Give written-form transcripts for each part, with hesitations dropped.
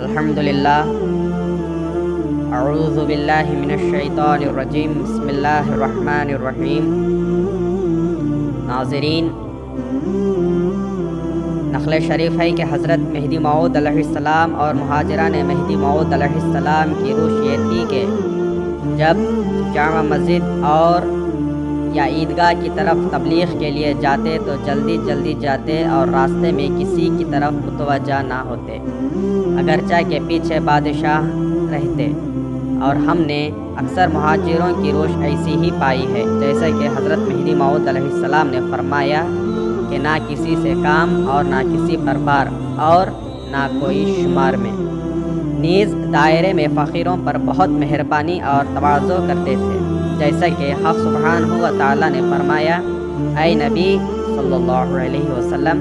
الحمدللہ اعوذ باللہ من الشیطان الرجیم بسم اللہ الرحمن الرحیم۔ ناظرین، نقل شریف ہے کہ حضرت مہدی موعود علیہ السلام اور مہاجران مہدی موعود علیہ السلام کی روش یہ تھی کہ جب جامع مسجد اور یا عیدگاہ کی طرف تبلیغ کے لیے جاتے تو جلدی جلدی جاتے اور راستے میں کسی کی طرف متوجہ نہ ہوتے، اگرچہ کہ پیچھے بادشاہ رہتے۔ اور ہم نے اکثر مہاجروں کی روش ایسی ہی پائی ہے، جیسے کہ حضرت مہدی موعود علیہ السلام نے فرمایا کہ نہ کسی سے کام اور نہ کسی پر بار اور نہ کوئی شمار میں، نیز دائرے میں فقیروں پر بہت مہربانی اور تواضع کرتے تھے، جیسا کہ حق سبحانہ و تعالیٰ نے فرمایا: اے نبی صلی اللہ علیہ وسلم،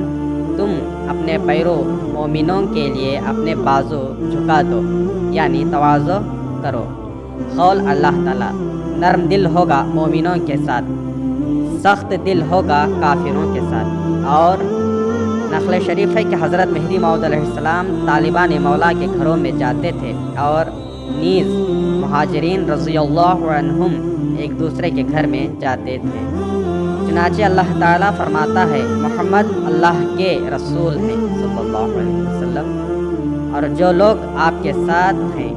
تم اپنے پیرو مومنوں کے لیے اپنے بازو جھکا دو، یعنی تواضع کرو۔ قول اللہ تعالیٰ نرم دل ہوگا مومنوں کے ساتھ، سخت دل ہوگا کافروں کے ساتھ۔ اور نقل شریف ہے کہ حضرت مہدی موعود علیہ السلام طالبان مولا کے گھروں میں جاتے تھے اور نیز مہاجرین رضی اللہ عنہم ایک دوسرے کے گھر میں جاتے تھے۔ چنانچہ اللہ تعالیٰ فرماتا ہے: محمد اللہ کے رسول ہیں صلی اللہ علیہ وسلم، اور جو لوگ آپ کے ساتھ ہیں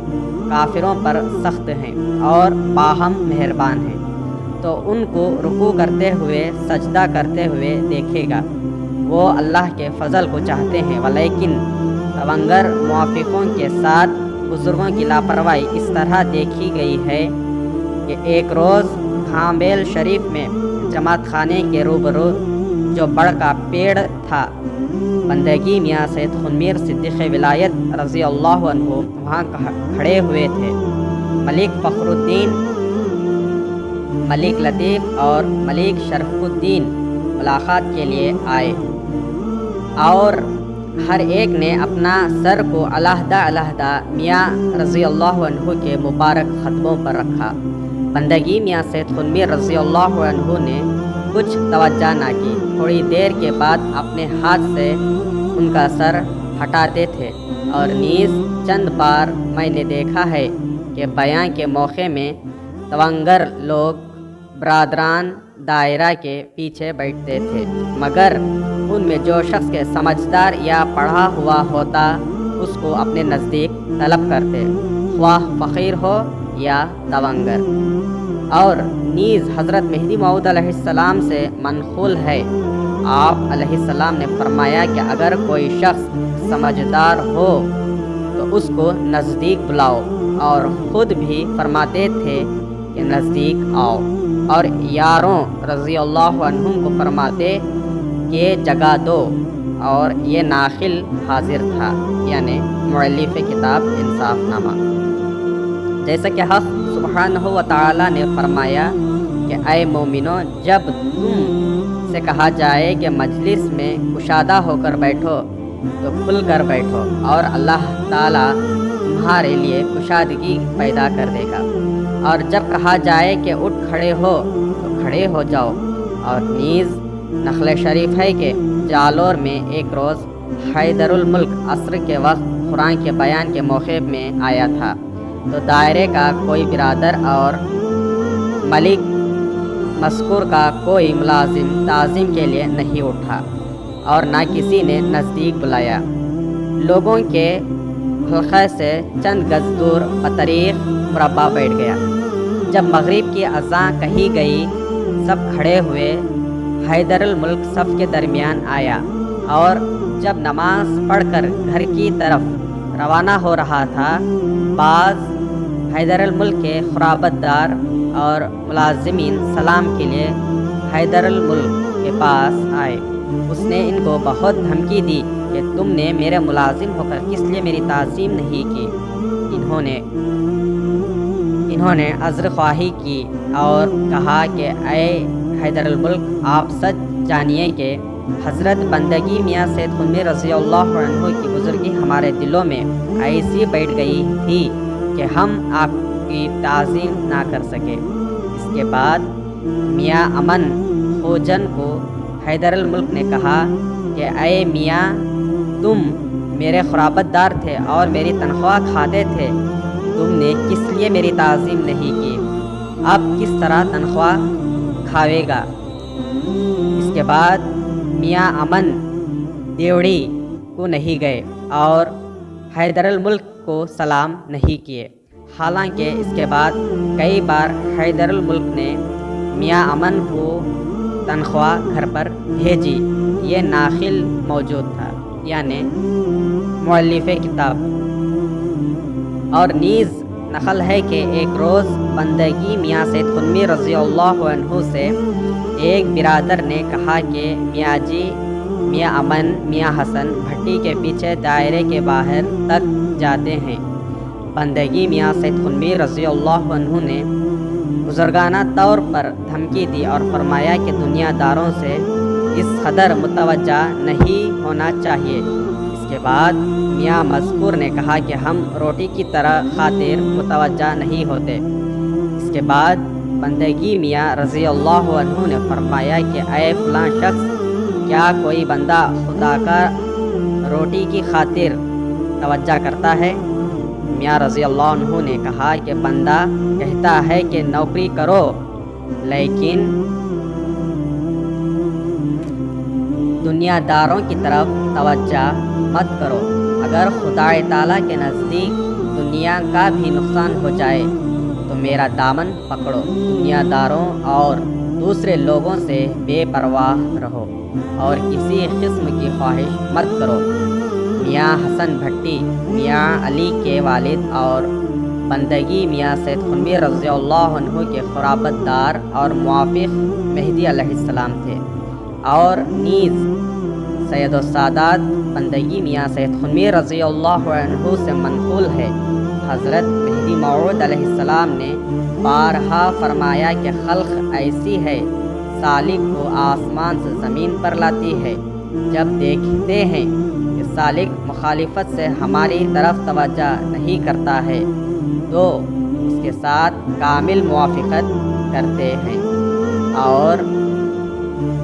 کافروں پر سخت ہیں اور باہم مہربان ہیں، تو ان کو رکوع کرتے ہوئے سجدہ کرتے ہوئے دیکھے گا۔ وہ اللہ کے فضل کو چاہتے ہیں، ولیکن تونگر موافقوں کے ساتھ بزرگوں کی لاپرواہی اس طرح دیکھی گئی ہے کہ ایک روز کھامبیل شریف میں جماعت خانے کے روبرو جو بڑ کا پیڑ تھا، بندگی میاں سید خنمیر صدیق ولایت رضی اللہ عنہ وہاں کھڑے ہوئے تھے۔ ملک فخر الدین، ملک لطیف اور ملک شرف الدین ملاقات کے لیے آئے، اور ہر ایک نے اپنا سر کو علیحدہ علیحدہ میاں رضی اللہ عنہ کے مبارک خطبوں پر رکھا۔ بندگی میاں سید خنمیر رضی اللہ عنہ نے کچھ توجہ نہ کی، تھوڑی دیر کے بعد اپنے ہاتھ سے ان کا سر ہٹاتے تھے۔ اور نیز چند بار میں نے دیکھا ہے کہ بیان کے موقع میں تونگر لوگ برادران دائرہ کے پیچھے بیٹھتے تھے، مگر ان میں جو شخص کے سمجھدار یا پڑھا ہوا ہوتا اس کو اپنے نزدیک طلب کرتے، خواہ فقیر ہو یا تونگر۔ اور نیز حضرت مہدی موعود علیہ السلام سے منقول ہے، آپ علیہ السلام نے فرمایا کہ اگر کوئی شخص سمجھدار ہو تو اس کو نزدیک بلاؤ، اور خود بھی فرماتے تھے کہ نزدیک آؤ، اور یاروں رضی اللہ عنہم کو فرماتے کہ جگہ دو، اور یہ ناخل حاضر تھا، یعنی مؤلف کتاب انصاف نامہ۔ جیسا کہ حق سبحانہ و تعالیٰ نے فرمایا کہ اے مومنو، جب تم سے کہا جائے کہ مجلس میں کشادہ ہو کر بیٹھو تو کھل کر بیٹھو، اور اللہ تعالیٰ تمہارے لیے کشادگی پیدا کر دے گا۔ اور جب کہا جائے کہ اٹھ کھڑے ہو تو کھڑے ہو جاؤ۔ اور نیز نقل شریف ہے کہ جالور میں ایک روز حیدر الملک عصر کے وقت قرآن کے بیان کے موقع میں آیا تھا، تو دائرے کا کوئی برادر اور ملک مذکور کا کوئی ملازم تعظیم کے لیے نہیں اٹھا، اور نہ کسی نے نزدیک بلایا۔ لوگوں کے حلقے سے چند گز دور بطریق مربع بیٹھ گیا۔ جب مغرب کی اذان کہی گئی، سب کھڑے ہوئے۔ حیدر الملک صف کے درمیان آیا، اور جب نماز پڑھ کر گھر کی طرف روانہ ہو رہا تھا، بعض حیدر الملک کے خرابت دار اور ملازمین سلام کے لیے حیدر الملک کے پاس آئے۔ اس نے ان کو بہت دھمکی دی کہ تم نے میرے ملازم ہو کر کس لیے میری تعظیم نہیں کی۔ انہوں نے عذر خواہی کی اور کہا کہ اے حیدر الملک، آپ سچ جانیے کہ حضرت بندگی میاں سید خنمیر رضی اللہ عنہ کی بزرگی ہمارے دلوں میں ایسی بیٹھ گئی تھی کہ ہم آپ کی تعظیم نہ کر سکے۔ اس کے بعد میاں امن خوجن کو حیدر الملک نے کہا کہ اے میاں، تم میرے خرابت دار تھے اور میری تنخواہ کھاتے تھے، تم نے کس لیے میری تعظیم نہیں کی؟ اب کس طرح تنخواہ کھاوے گا؟ اس کے بعد میاں امن دیوڑی کو نہیں گئے اور حیدر الملک کو سلام نہیں کیے، حالانکہ اس کے بعد کئی بار حیدر الملک نے میاں امن کو تنخواہ گھر پر بھیجی۔ یہ ناخل موجود تھا، یعنی مؤلف کتاب۔ اور نیز نقل ہے کہ ایک روز بندگی میاں سید قطب رضی اللہ عنہ سے ایک برادر نے کہا کہ میاں جی، میاں امن میاں حسن بھٹی کے پیچھے دائرے کے باہر تک جاتے ہیں۔ بندگی میاں سید قطب رضی اللہ عنہ نے بزرگانہ طور پر دھمکی دی اور فرمایا کہ دنیا داروں سے اس قدر متوجہ نہیں ہونا چاہیے۔ اس کے بعد میاں مذکور نے کہا کہ ہم روٹی کی طرح خاطر متوجہ نہیں ہوتے۔ اس کے بعد بندگی میاں رضی اللہ عنہ نے فرمایا کہ اے فلاں شخص، کیا کوئی بندہ خدا کا روٹی کی خاطر توجہ کرتا ہے؟ میاں رضی اللہ عنہ نے کہا کہ بندہ کہتا ہے کہ نوکری کرو، لیکن دنیا داروں کی طرف توجہ مت کرو۔ اگر خدا تعالیٰ کے نزدیک دنیا کا بھی نقصان ہو جائے تو میرا دامن پکڑو۔ دنیا داروں اور دوسرے لوگوں سے بے پرواہ رہو اور کسی قسم کی خواہش مت کرو۔ میاں حسن بھٹی میاں علی کے والد اور بندگی میاں سید قطب رضی اللہ عنہ کے قرابت دار اور موافق مہدی علیہ السلام تھے، اور نیز سید السادات بندگی میاں سید قطب رضی اللہ عنہ سے منقول ہے۔ حضرت مہدی موعود علیہ السلام نے بارہا فرمایا کہ خلق ایسی ہے، سالک کو آسمان سے زمین پر لاتی ہے۔ جب دیکھتے ہیں کہ سالک مخالفت سے ہماری طرف توجہ نہیں کرتا ہے تو اس کے ساتھ کامل موافقت کرتے ہیں، اور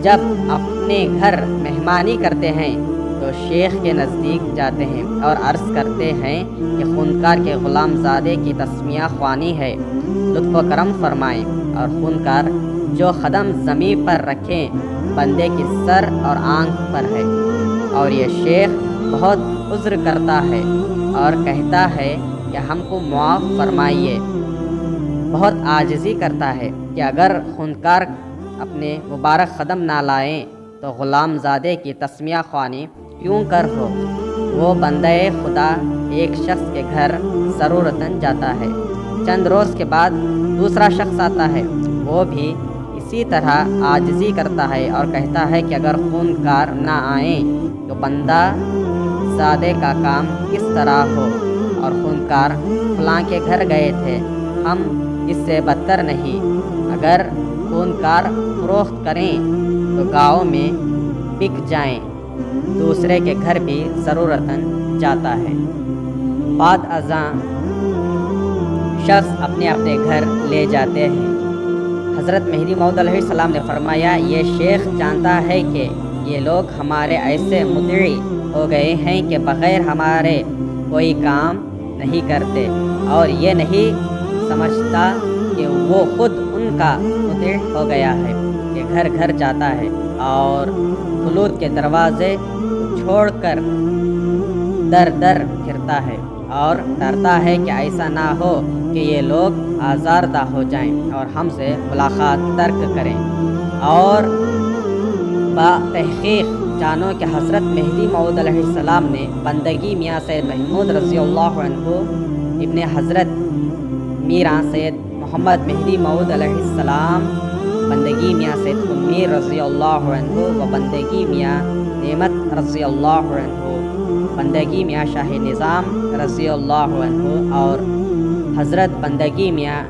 جب اپنے گھر مہمانی کرتے ہیں تو شیخ کے نزدیک جاتے ہیں اور عرض کرتے ہیں کہ خونکار کے غلام زادے کی تسمیہ خوانی ہے، لطف و کرم فرمائیں۔ اور خونکار جو قدم زمین پر رکھیں بندے کی سر اور آنکھ پر ہے، اور یہ شیخ بہت عذر کرتا ہے اور کہتا ہے کہ ہم کو معاف فرمائیے، بہت عاجزی کرتا ہے کہ اگر خونکار اپنے مبارک قدم نہ لائیں تو غلام زادے کی تسمیہ خوانی کیوں کر ہو۔ وہ بندہ خدا ایک شخص کے گھر ضرورتاً جاتا ہے، چند روز کے بعد دوسرا شخص آتا ہے، وہ بھی اسی طرح عاجزی کرتا ہے اور کہتا ہے کہ اگر خونکار نہ آئیں تو بندہ زادے کا کام کس طرح ہو، اور خونکار فلاں کے گھر گئے تھے، ہم اس سے بدتر نہیں۔ اگر خونکار فروخت کریں تو گاؤں میں بک جائیں، دوسرے کے گھر بھی ضرورتاً جاتا ہے۔ بعد ازاں شخص اپنے اپنے گھر لے جاتے ہیں۔ حضرت مہدی موعود علیہ السلام نے فرمایا، یہ شیخ جانتا ہے کہ یہ لوگ ہمارے ایسے مطیع ہو گئے ہیں کہ بغیر ہمارے کوئی کام نہیں کرتے، اور یہ نہیں سمجھتا کہ وہ خود ان کا مطیع ہو گیا ہے، کہ گھر گھر جاتا ہے اور خلوت کے دروازے چھوڑ کر در در پھرتا ہے، اور ڈرتا ہے کہ ایسا نہ ہو کہ یہ لوگ آزاردہ ہو جائیں اور ہم سے ملاقات ترک کریں۔ اور با تحقیق جانو کہ حضرت مہدی موعود علیہ السلام نے بندگی میاں سید محمود رضی اللہ عنہ ابن حضرت میراں سید محمد مہدی موعود علیہ السلام، بندگی میاں سید قطب رضی اللہ عنہ و بندگی میاں نعمت رضی اللہ عنہ، بندگی میاں شاہ نظام رضی اللہ عنہ، اور حضرت بندگی میاں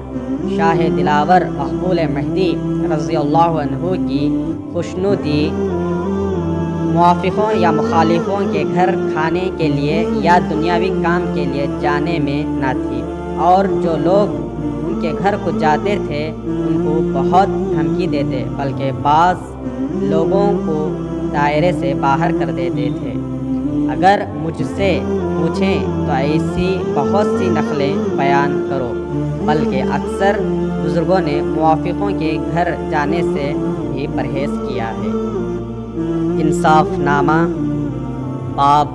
شاہ دلاور مقبول مہدی رضی اللہ عنہ کی خوشنودی موافقوں یا مخالفوں کے گھر کھانے کے لیے یا دنیاوی کام کے لیے جانے میں نہ تھی، اور جو لوگ ان کے گھر کو جاتے تھے ان کو بہت دھمکی دیتے، بلکہ بعض لوگوں کو دائرے سے باہر کر دیتے تھے۔ اگر مجھ سے پوچھیں تو ایسی بہت سی نقلیں بیان کرو، بلکہ اکثر بزرگوں نے موافقوں کے گھر جانے سے بھی پرہیز کیا ہے۔ انصاف نامہ باب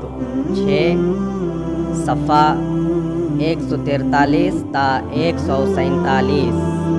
6 صفحہ 143 تا 147۔